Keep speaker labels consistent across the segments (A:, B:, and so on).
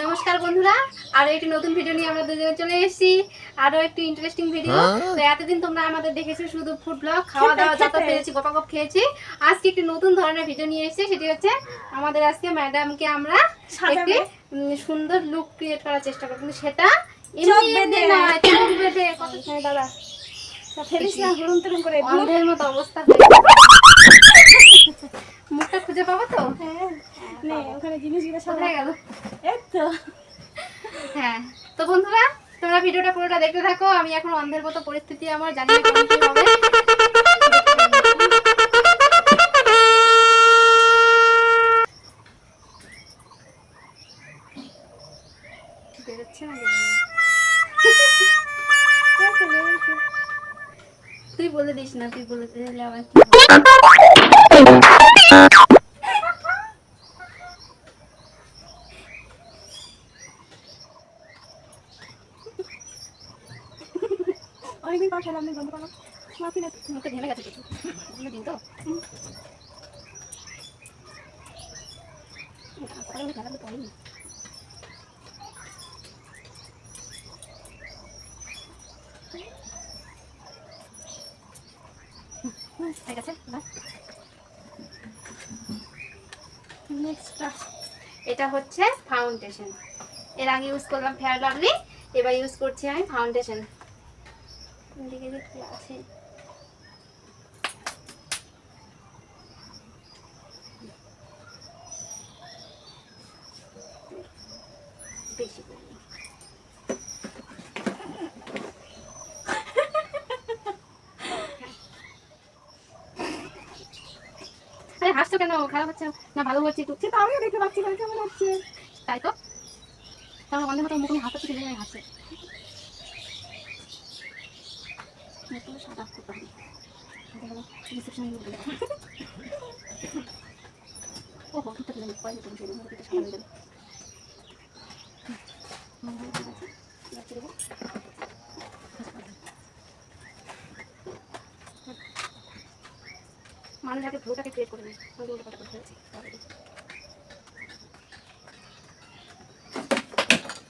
A: নমস্কার বন্ধুরা, আরো একটি নতুন ভিডিও নিয়ে আমরা দুজনে চলে এসেছি। আরো একটি ইন্টারেস্টিং ভিডিও। তো এতদিন তোমরা আমাদের দেখেছো শুধু ফুড ব্লগ, খাওয়া দাওয়া যত পেরেছি গপাগপ খেয়েছি। আজকে একটি নতুন ধরনের ভিডিও নিয়ে এসেছি, সেটি হচ্ছে আমাদের আজকে ম্যাডামকে আমরা একটি সুন্দর লুক ক্রিয়েট করার চেষ্টা করব, কিন্তু সেটা এমনি নয়, চোখ বেঁধে দাদা ফেলিস না, হুড়ুম তুড়ুম করে অন্ধের মতো অবস্থা হয়ে মুখটা খুঁজে পাবো তো? হ্যাঁ, ওখানে জিনিসগুলো সব হয়ে গেল। এই তো হ্যাঁ, তো বন্ধুরা তোমরা ভিডিওটা পুরোটা দেখতে থাকো। আমি এখন অন্ধের মতো পরিস্থিতি, আমার জানি না কেমন কি হবে। তুই বলে দিস না, তুই বলে দিলে আবার কি অনেকদিন পর খেলাম, গন্ধ পাবো মাছি না, মুখে ঢেলে গেছে কিছু দিন তো পড়িনি। ঠিক আছে, এটা হচ্ছে ফাউন্ডেশন। এর আগে ইউজ করলাম ফেয়ার লাভলি, এবার ইউজ করছি আমি ফাউন্ডেশন। দিকে যে কি আছে বেশি আরে হাসছো কেন? খারাপ হচ্ছে না ভালো হচ্ছে? তো আমিও দেখতে পাচ্ছি কেমন হচ্ছে, তাই তো তাহলে অন্ধের মতো মুখ হাসতে ছিল, হাসছে সাদা করতে হবে। ওহো দুটো দিলাম, কয়েক দিন সাদা হয়ে যাবে। মানুষ আগে ফ্লোটাকে ক্রিয়েট করে নেয়, আমি উল্টো পাল্টা করে ফেলেছি।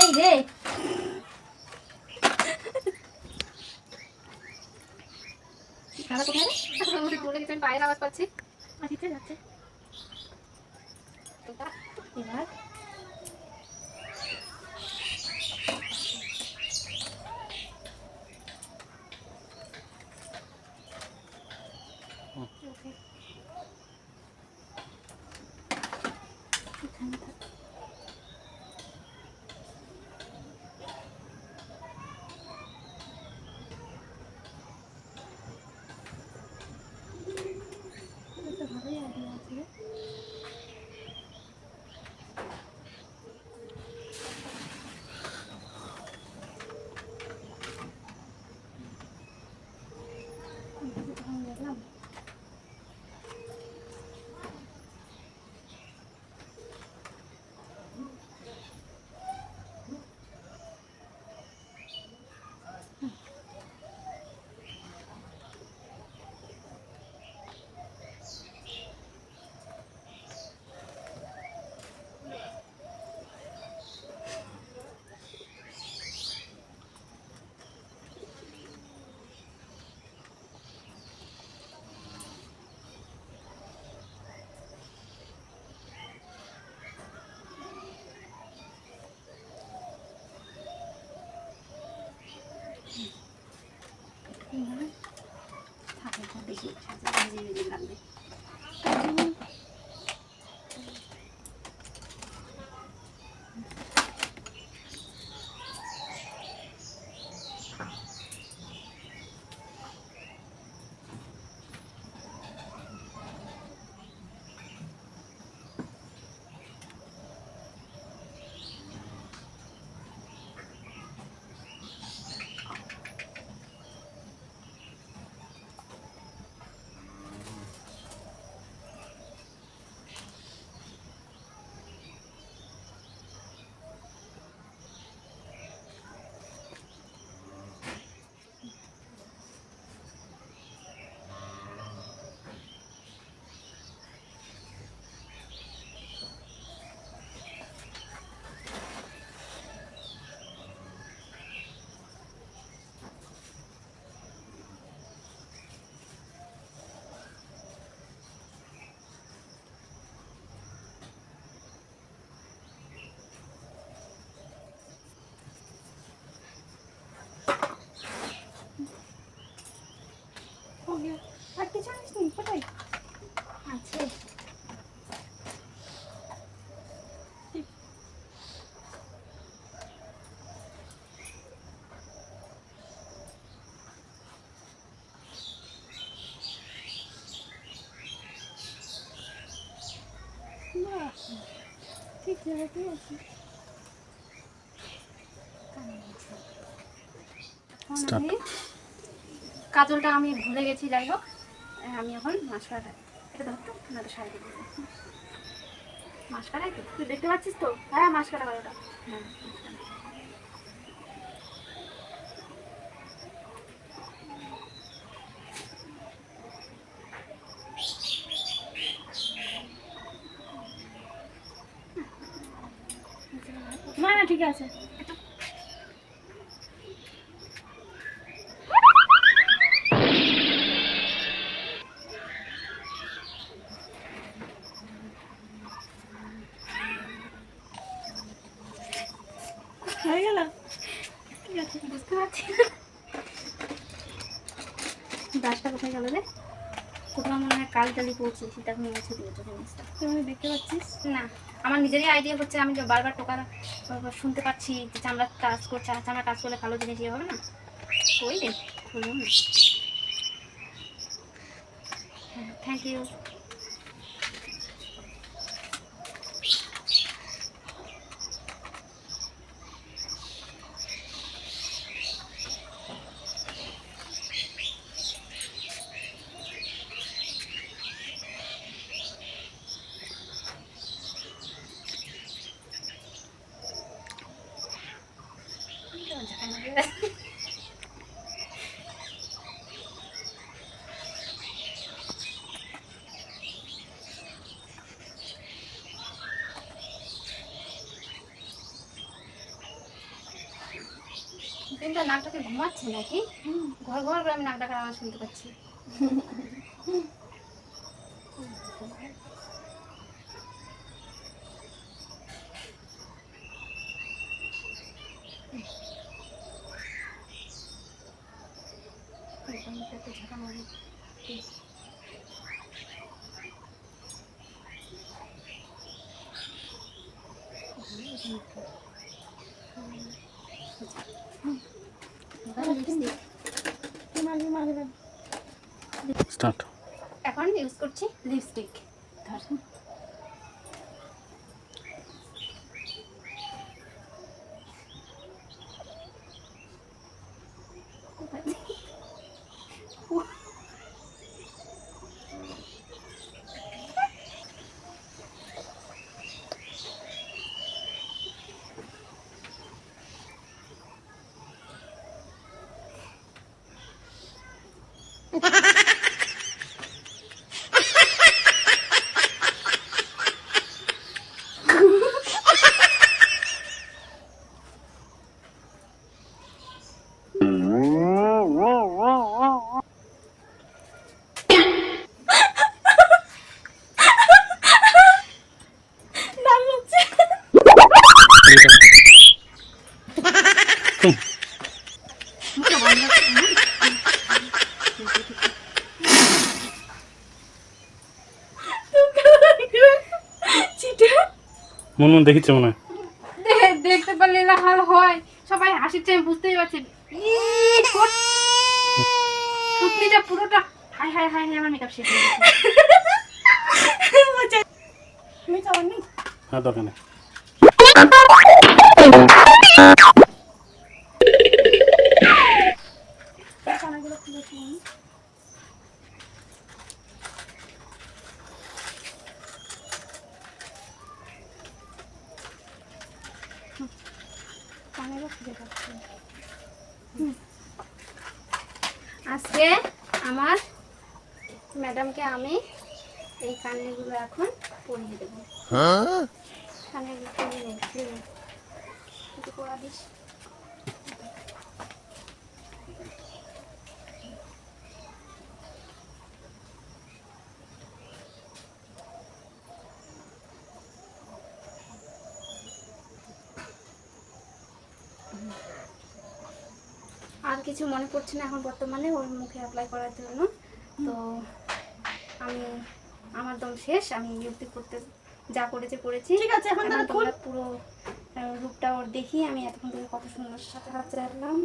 A: এই রে খারাপ কোথায় রে? আমি পায়ের আওয়াজ পাচ্ছি। আচ্ছা যাচ্ছে এবার ভালোই আইডিয়া আছে। কাজলটা আমি ভুলে গেছি, যাই হোক আমি এখন মাস্কারা এটা ধরতো না, তো শাড়ি দেবো মাস্কারা তুই দেখতে পাচ্ছিস তো? হ্যাঁ মাস্কারা ওটা, হ্যাঁ না না ঠিক আছে। হয়ে গেল, ঠিক আছে বুঝতে পারছি। ব্রাশটা কোথায় গেল রে? কোথাও মনে হয় কাল টালি পড়ছি, সেটা আমি মুছে দিয়েছি জিনিসটা। তুমি দেখতে পাচ্ছিস না? আমার নিজেরই আইডিয়া হচ্ছে, আমি তো বারবার টোকা শুনতে পাচ্ছি যে চামড়া টাচ করছে, চামড়া টাচ করলে কালো জিনিস ইয়ে হবে না। ওই রে খুলুন, থ্যাংক ইউ। দিনটা নাকটাকে ঘুমাচ্ছে নাকি? ঘর ঘর করে আমি নাক ডাকার আওয়াজ শুনতে পাচ্ছি। ঝাঁকা মারি
B: স্টার্ট।
A: এখন ইউজ করছি লিপস্টিক।
B: মন মন দেখিচ্ছে মনে হয়,
A: দেখতে পারলে হাল হয়, সবাই হাসিচ্ছে আমি বুঝতেই পারছি। পুতলিটা পুরোটা হাই হাই হাই, আমার মেকআপ শেষ হয়ে গেছে।
B: হ্যাঁ দরকার নেই।
A: আজকে আমার ম্যাডামকে আমি এই কানেরগুলো এখন পরিয়ে দেবো। কানেরগুলো পরিয়ে নেই, একটু পরা দিস। আর কিছু মনে পড়ছে না এখন বর্তমানে ওর মুখে অ্যাপ্লাই করার জন্য। তো আমি আমার দম শেষ, আমি ইউটিউব করতে যা করেছে করেছি। ঠিক আছে, এখন তোমরা পুরো রূপটা ওর দেখি। আমি এতক্ষণ থেকে কত সুন্দর সাথে রাখলাম।